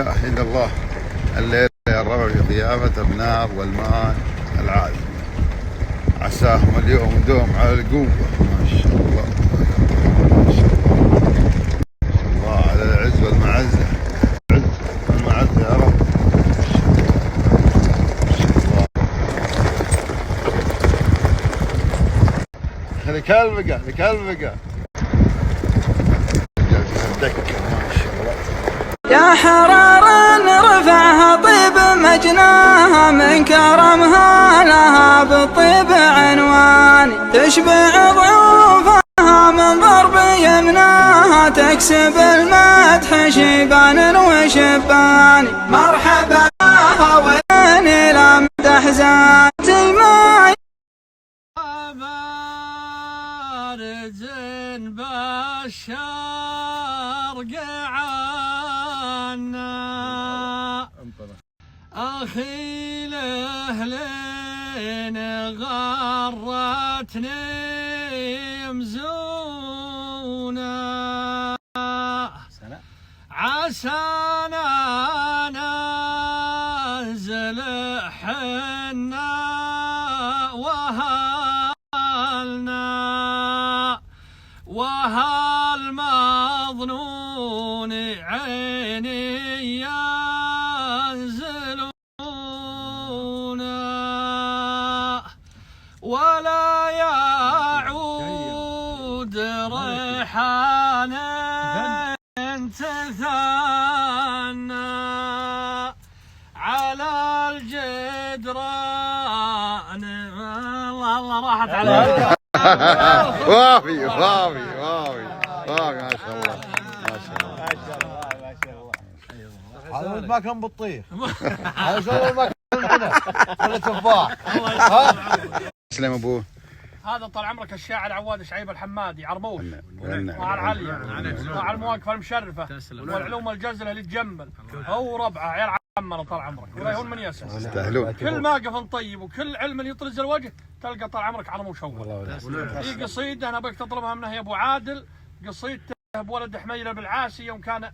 إلا الله الليلة الربع في ضيافة ابناء والمان العالم، عساهم اليوم دوم على القوة. ما شاء الله ما شاء الله ما شاء الله على العز والمعزة، العز والمعزة يا رب. لك البقى لك البقى الدكة ما شاء الله. يا حرارا رفعها طيب مجناها، من كرمها لها بالطيب عنوان، تشبع ضيوفها من ضرب يمناها، تكسب المدح شيبان وشبان. مرحبا بها وين لا مدح زاتي ما بارز بالشرق عنا، أخي لأهلين غرتني مزونا، عسانا ننزل حنا وهالمظنون عيني ينزلونا، ولا يعود ريحان تثنى على الجدران. الله راحت عليك. وافي وافي وافي وافي ما شاء الله ما شاء الله ما شاء الله. هذا ما كان بطيخ، هذا ما كان عنب ولا تفاح. تسلم ابوه. هذا طال عمرك الشاعر عواد شعيب الحمادي عرموش مع العليا مع المواقف المشرفه والعلوم الجزله اللي تجمل، هو ربعه عيال عمنا طال عمرك ولا يهون من يسأل. يستاهلون. كل موقف طيب وكل علم يطرز الوجه تلقى طال عمرك عرموش اول. في قصيده انا بك تطلبها منه يا ابو عادل، قصيدته بولد حميله بالعاسي يوم كان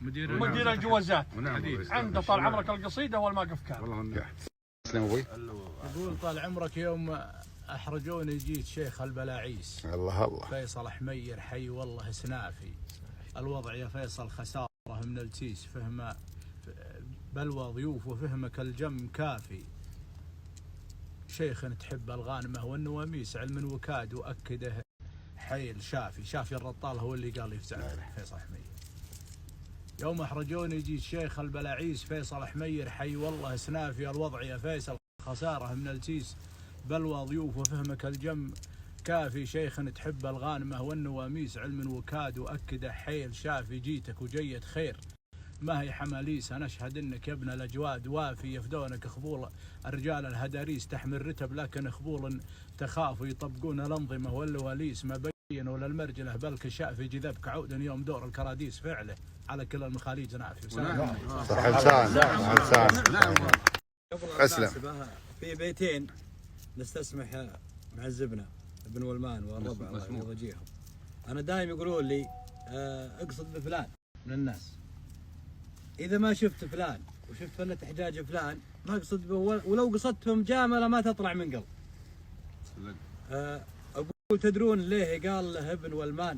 مدير الجوازات، عنده طال عمرك القصيده والموقف كان. تسلم ابوي. يقول طال عمرك يوم احرجوني جيت شيخ البلاعيس، الله الله. فيصل حمير حي والله سنافي، الوضع يا فيصل خساره من التيس، فهم بلوى ضيوف وفهمك الجم كافي، شيخ تحب الغانمه والنواميس، علم وكاد واكده حيل شافي، شافي الرطال هو اللي قال يفزع فيصل حمير. يوم احرجوني جيت شيخ البلاعيس، فيصل حمير حي والله سنافي، الوضع يا فيصل خساره من التيس، بلوى ضيوف وفهمك الجم كافي، شيخ تحب الغانمه والنواميس، علم وكاد واكده حيل شافي، جيتك وجيت خير ما هي حماليس، أنا أشهد أنك يا ابن الأجواد وافي، يفدونك خبول الرجال الهداريس، تحمل رتب لكن خبول تخاف، يطبقون الأنظمة واللواليس، ما بينوا للمرجله بلك شافي، جذبك عود يوم دور الكراديس فعله على كل المخاليج نافي. صح لسان صح لسان. اسلم. في بيتين نستسمح معزبنا ابن ولمان والربع الله يرضيهم، أنا دائما يقولون لي اقصد بفلان من الناس، إذا ما شفت فلان وشفت فلة حجاج فلان ما اقصد به، ولو قصدت مجاملة ما تطلع من قلب. أقول تدرون ليه قال له ابن ولمان؟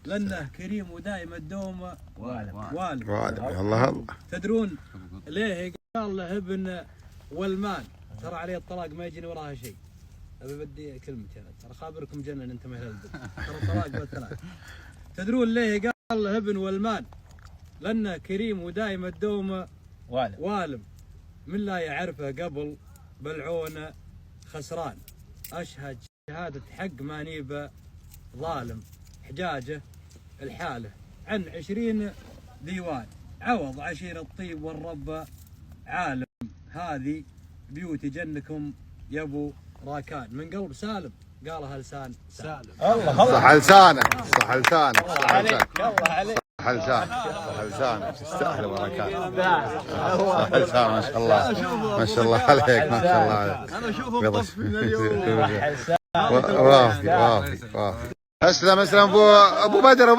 لأنه كريم ودائم الدوم والم. الله الله. تدرون ليه قال له ابن ولمان؟ ترى عليه الطلاق ما يجيني وراها شيء. أبي بدي كلمتي أنا، ترى خابركم جنن أنت ما يهلل، ترى الطلاق بالثلاث. تدرون ليه قال له ابن ولمان؟ لأنه كريم ودائم الدوم والم، من لا يعرفه قبل بالعون خسران، أشهد شهادة حق ما نيب ظالم، حجاجه الحالة عن 20 ديوان، عوض عشير الطيب والرب عالم، هذه بيوت جنكم يا ابو راكان، من قلب سالم قالها لسان سالم. الله صح لسانك صح لسانك صح عليك الله عليك صح لسانك صح لسانك تستاهل بركات. صح لسانك ما شاء الله ما شاء الله عليك ما شاء الله عليك. انا اشوفه مطفي من اليوم. وافي وافي وافي. اسلم اسلم ابو بدر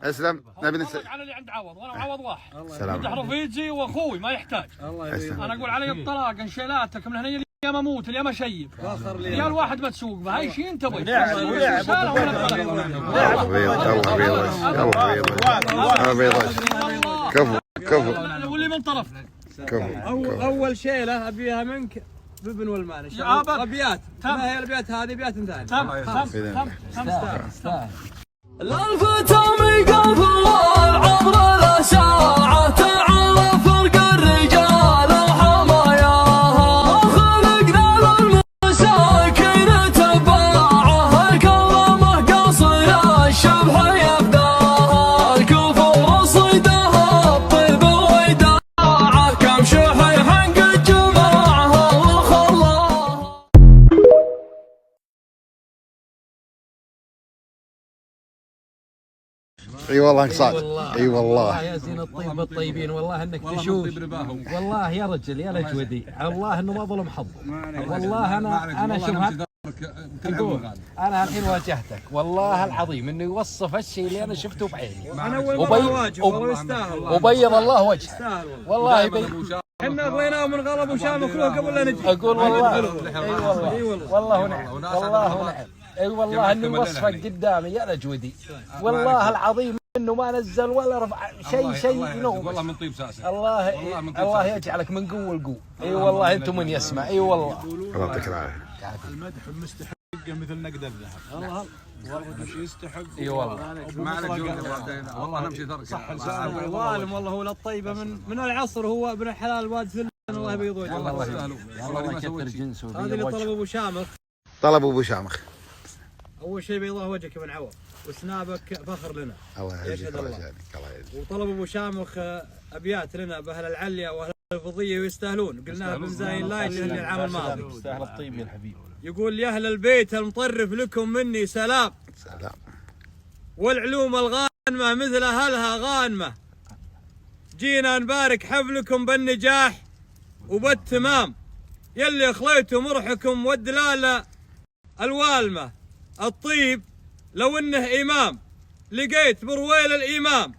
اسلم. نبي نسال على اللي عند عوض، وانا وعوض واحد. سلام. انت رفيجي واخوي ما يحتاج. انا اقول علي الطلاق انشيلاتك من هنا اليوم اموت اليوم اشيب. ريال واحد ما تسوق به، هاي شيء انت تبغي. الله بيض كفو كفو واللي من طرفنا. كفو. اول شيله ابيها منك بابن والمان. ابيات ما هي الابيات هذه ابيات ثانيه. تم. الفتى ميقف والعمر له ساعة تعرف فرق الرجال وحماياها خلقنا للمساكين تباعها الكرامة قصر الشبح يفداها الكفور صيدها الطيب وداعه كم شحيح قد جمعها وخلاها. اي والله انك صادق. اي والله يا زين الطيب بالطيبين، والله انك تشوش. والله يا رجل يا لجودي، والله انه ما ظلم حظه. والله انا شوف اقول انا الحين واجهتك والله العظيم انه يوصف الشيء اللي انا شفته بعيني. انا اول مره اواجه والله يستاهل. وبيض الله وجهه. والله احنا بغيناه من غلب وشام مكروه قبل لا نجي. اقول والله اي والله ونعم والله ونعم. اي والله انه وصفك قدامي يا لجودي، والله العظيم انه ما نزل ولا رفع شيء نوم. والله من طيب ساسه. الله يجعلك من قوه لقوه. اي والله انتم من يسمع. اي والله الله يعطيك العافيه. المدح مستحقه مثل نقد الذهب. والله يستحق. اي والله ما عليك والله نمشي ترك. صح ظالم والله هو للطيبه من العصر، هو ابن الحلال واد ثلث. الله يبيض وجهه. الله يكثر جنسه. هذا اللي طلب ابو شامخ. طلب ابو شامخ. اول شيء بيض وجهك يا بن عوض، وسنابك فخر لنا. الله يجزيك الله. وطلب ابو شامخ ابيات لنا باهل العليا واهل الفضيه ويستاهلون، قلناها بن زاين لا يجهلني العام الماضي. يستاهل الطيب يا الحبيب. يقول يا اهل البيت المطرف لكم مني سلام. والعلوم الغانمه مثل اهلها غانمه. جينا نبارك حفلكم بالنجاح وبالتمام. يلي خليتوا مرحكم والدلاله الوالمه. الطيب لو انه امام لقيت برويل الامام.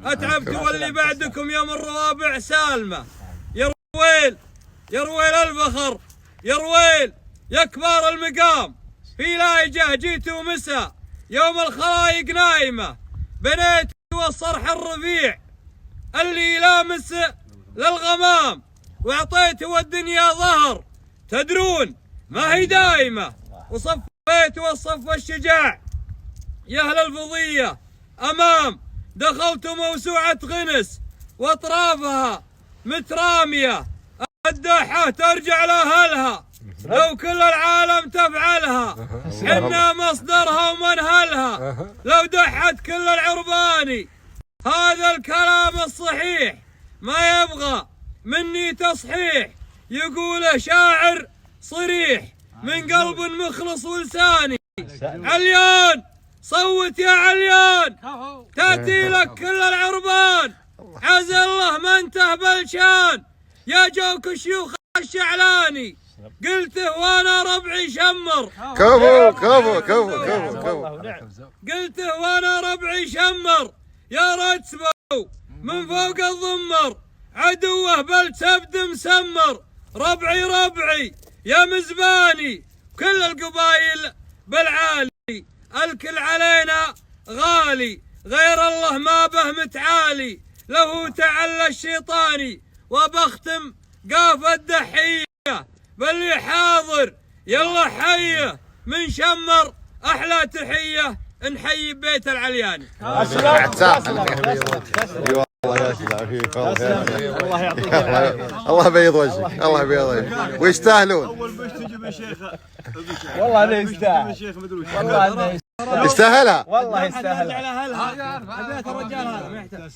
اتعبت واللي بعدكم يوم الروابع سالمه. يا رويل الفخر، يا رويل يا كبار المقام. في لايجه جيتوا مسا يوم الخلايق نايمه. بنيت والصرح الرفيع اللي لامس للغمام. واعطيت والدنيا ظهر تدرون ما هي دايمه. وصفيت والصف الشجاع يا اهل الفضيه امام. دخلت موسوعه غنس واطرافها متراميه. الداحه ترجع لاهلها لو كل العالم تفعلها. حنا مصدرها ومنهلها لو دحت كل العرباني. هذا الكلام الصحيح ما يبغى مني تصحيح. يقوله شاعر صريح من قلب مخلص ولساني. عليان صوت يا عليان تأتي لك كل العربان. عز الله ما انته بلشان يا جوك الشيوخ الشعلاني. قلته وانا ربعي شمر. كفو كفو كفو كفو كفو. قلته وانا ربعي شمر. يا رتبو من فوق الضمر. عدوه بل تبد مسمر. ربعي يا مزباني. كل القبايل بالعالي. الكل علينا غالي. غير الله ما به متعالي. له تعلى الشيطاني. وبختم قاف الدحية باللي حاضر يلا حيه. من شمر احلى تحيه نحيي بيت العلياني. الله يعطيك العافيه. الله يبيض وجهك. الله يبيض وجهك. ويستاهلون. والله انه يستاهل. والله انه يستاهلها. والله يستاهل. على اهلها. بيت الرجال هذا ما يحتاج.